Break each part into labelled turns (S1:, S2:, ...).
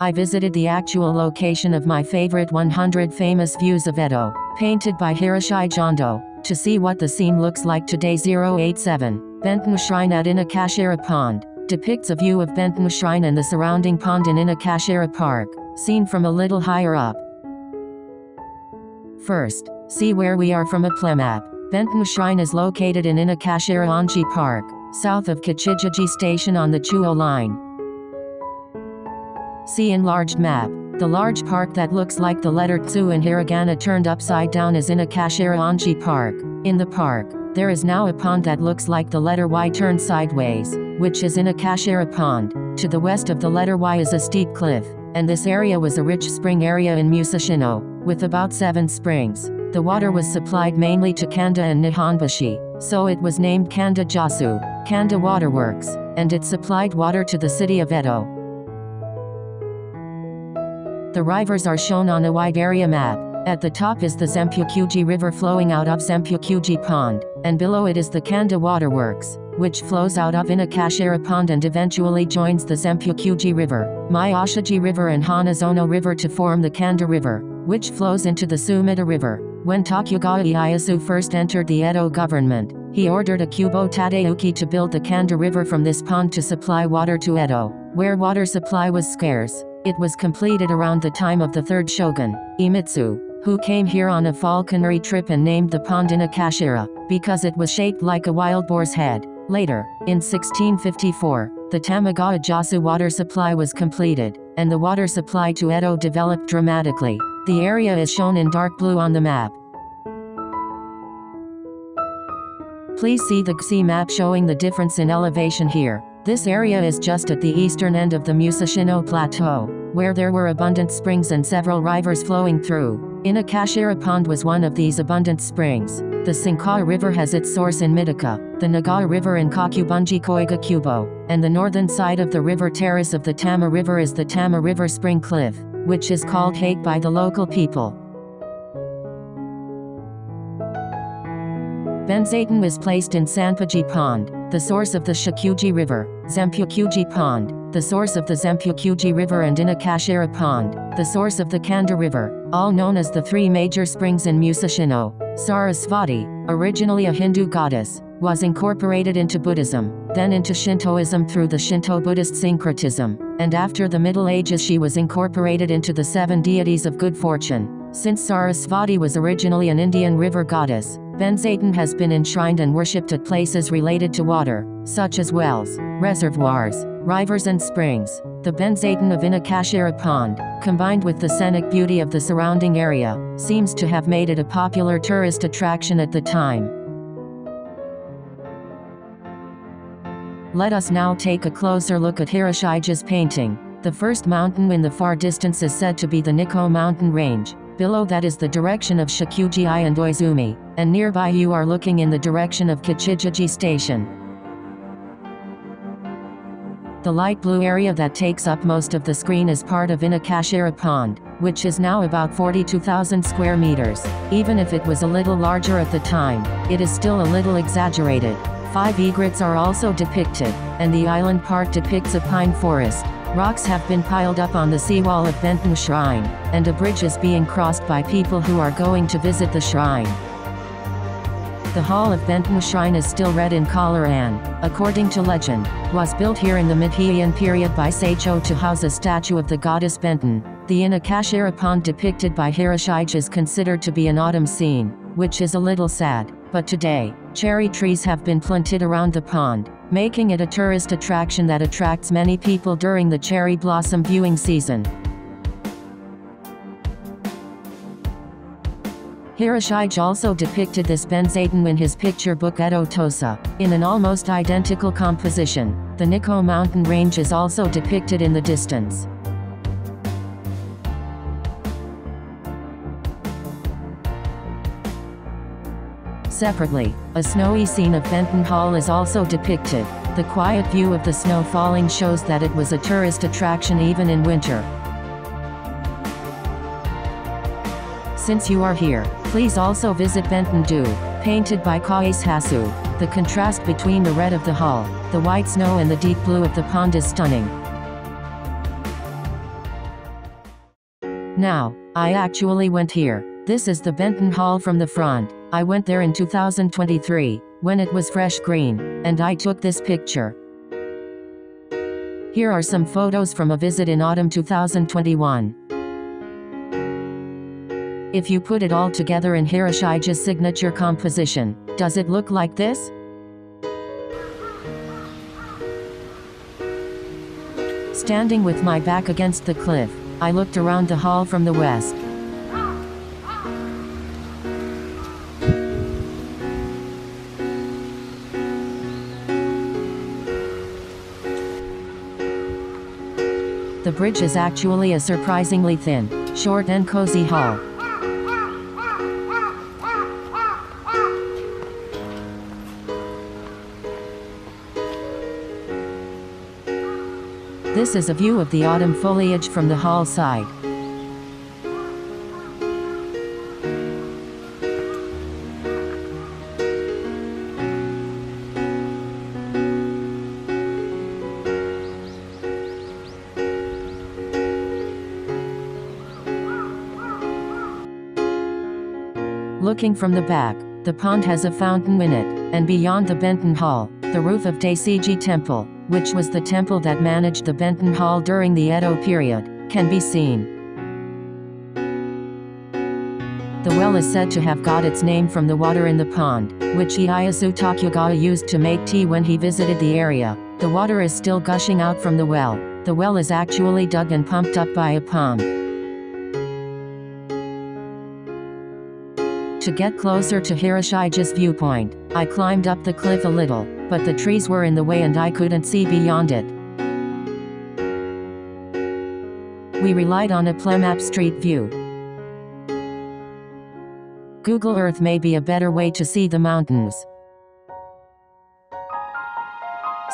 S1: I visited the actual location of my favorite 100 famous views of Edo, painted by Hiroshige Ando, to see what the scene looks like today. 087, Benten Shrine at Inokashira Pond, depicts a view of Benten Shrine and the surrounding pond in Inokashira Park, seen from a little higher up. First, see where we are from Applemap. Benten Shrine is located in Inokashira Onshi Park, south of Kichijoji station on the Chuo line. See enlarged map. The large park that looks like the letter Tsu in hiragana turned upside down is Inokashira Onshi Park. In the park, there is now a pond that looks like the letter Y turned sideways, which is Inokashira Pond. To the west of the letter Y is a steep cliff, and this area was a rich spring area in Musashino, with about 7 springs. The water was supplied mainly to Kanda and Nihonbashi, so it was named Kanda Josui, Kanda Waterworks, and it supplied water to the city of Edo. The rivers are shown on a wide area map. At the top is the Ukiyo-e River flowing out of Ukiyo-e Pond, and below it is the Kanda Waterworks, which flows out of Inokashira Pond and eventually joins the Ukiyo-e River, Musashino River and Hanazono River to form the Kanda River, which flows into the Sumida River. When Tokugawa Ieyasu first entered the Edo government, he ordered a Kubo Tadeuki to build the Kanda River from this pond to supply water to Edo, where water supply was scarce. It was completed around the time of the third shogun, Iemitsu, who came here on a falconry trip and named the pond Inokashira, because it was shaped like a wild boar's head. Later, in 1654, the Tamagawa Josui water supply was completed, and the water supply to Edo developed dramatically. The area is shown in dark blue on the map. Please see the XI map showing the difference in elevation here. This area is just at the eastern end of the Musashino Plateau, where there were abundant springs and several rivers flowing through. Inokashira Pond was one of these abundant springs. The Sinkawa River has its source in Midaka, the Nagawa River in Kakubunji Koiga Kubo, and the northern side of the river terrace of the Tama River is the Tama River Spring Cliff, which is called Hake by the local people. Benzatan is placed in Sanpaji Pond, the source of the Shikuji River, Zempukuji Pond, the source of the Zempukuji River, and Inokashira Pond, the source of the Kanda River, all known as the 3 major springs in Musashino. Sarasvati, originally a Hindu goddess, was incorporated into Buddhism, then into Shintoism through the Shinto-Buddhist syncretism, and after the Middle Ages she was incorporated into the 7 deities of good fortune. Since Sarasvati was originally an Indian river goddess, Benzatan has been enshrined and worshipped at places related to water, such as wells, reservoirs, rivers and springs. The Benzatan of Inokashira Pond, combined with the scenic beauty of the surrounding area, seems to have made it a popular tourist attraction at the time. Let us now take a closer look at Hiroshige's painting. The first mountain in the far distance is said to be the Nikko mountain range. Below that is the direction of Shikuji-e and Oizumi, and nearby you are looking in the direction of Kichijoji station. The light blue area that takes up most of the screen is part of Inokashira Pond, which is now about 42,000 square meters. Even if it was a little larger at the time, it is still a little exaggerated. 5 egrets are also depicted, and the island part depicts a pine forest. Rocks have been piled up on the seawall of Benten Shrine, and a bridge is being crossed by people who are going to visit the shrine. The hall of Benten Shrine is still red in color and, according to legend, was built here in the mid-Heian period by Seicho to house a statue of the goddess Benten. The Inokashira Pond depicted by Hiroshige is considered to be an autumn scene, which is a little sad, but today, cherry trees have been planted around the pond, making it a tourist attraction that attracts many people during the cherry blossom viewing season. Hiroshige also depicted this Benzatan in his picture book Edo Tosa, in an almost identical composition. The Nikko mountain range is also depicted in the distance. Separately, a snowy scene of Benten Hall is also depicted. The quiet view of the snow falling shows that it was a tourist attraction even in winter. Since you are here, please also visit Benten-do, painted by Kais Hasu. The contrast between the red of the hall, the white snow and the deep blue of the pond is stunning. Now, I actually went here. This is the Benten Hall from the front. I went there in 2023, when it was fresh green, and I took this picture. Here are some photos from a visit in autumn 2021. If you put it all together in Hiroshige's signature composition, does it look like this? Standing with my back against the cliff, I looked around the hall from the west. The bridge is actually a surprisingly thin, short and cozy hall. This is a view of the autumn foliage from the hall side. Looking from the back, the pond has a fountain in it, and beyond the Benten Hall, the roof of Daisiji Temple, which was the temple that managed the Benten Hall during the Edo period, can be seen. The well is said to have got its name from the water in the pond, which Ieyasu Tokugawa used to make tea when he visited the area. The water is still gushing out from the well. The well is actually dug and pumped up by a pump. To get closer to Hiroshige's viewpoint, I climbed up the cliff a little, but the trees were in the way and I couldn't see beyond it. We relied on Applemap street view. Google Earth may be a better way to see the mountains.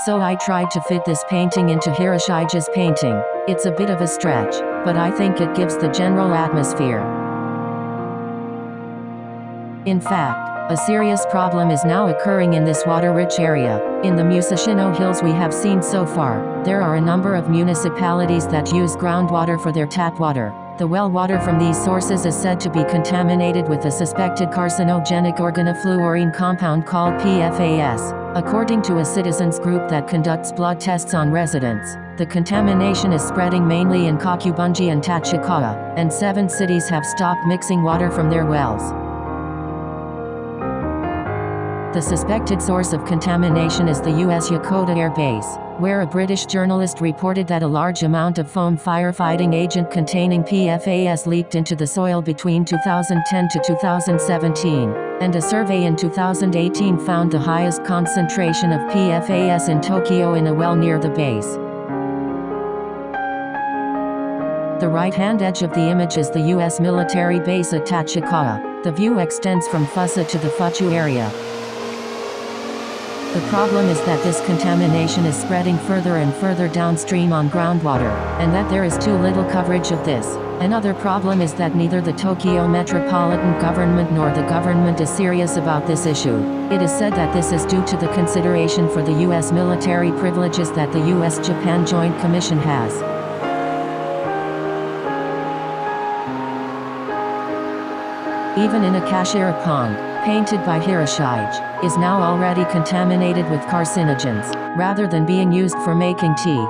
S1: So I tried to fit this painting into Hiroshige's painting. It's a bit of a stretch, but I think it gives the general atmosphere. In fact, a serious problem is now occurring in this water-rich area. In the Musashino hills we have seen so far, there are a number of municipalities that use groundwater for their tap water. The well water from these sources is said to be contaminated with a suspected carcinogenic organofluorine compound called PFAS. According to a citizens group that conducts blood tests on residents, the contamination is spreading mainly in Kokubunji and Tachikawa, and 7 cities have stopped mixing water from their wells. The suspected source of contamination is the U.S. Yokota Air Base, where a British journalist reported that a large amount of foam firefighting agent containing PFAS leaked into the soil between 2010 to 2017, and a survey in 2018 found the highest concentration of PFAS in Tokyo in a well near the base. The right-hand edge of the image is the U.S. military base at Tachikawa. The view extends from Fusa to the Fuchu area. The problem is that this contamination is spreading further and further downstream on groundwater, and that there is too little coverage of this. Another problem is that neither the Tokyo metropolitan government nor the government is serious about this issue. It is said that this is due to the consideration for the U.S. military privileges that the U.S.-Japan Joint Commission has. Even Inokashira Pond, painted by Hiroshige, is now already contaminated with carcinogens. Rather than being used for making tea,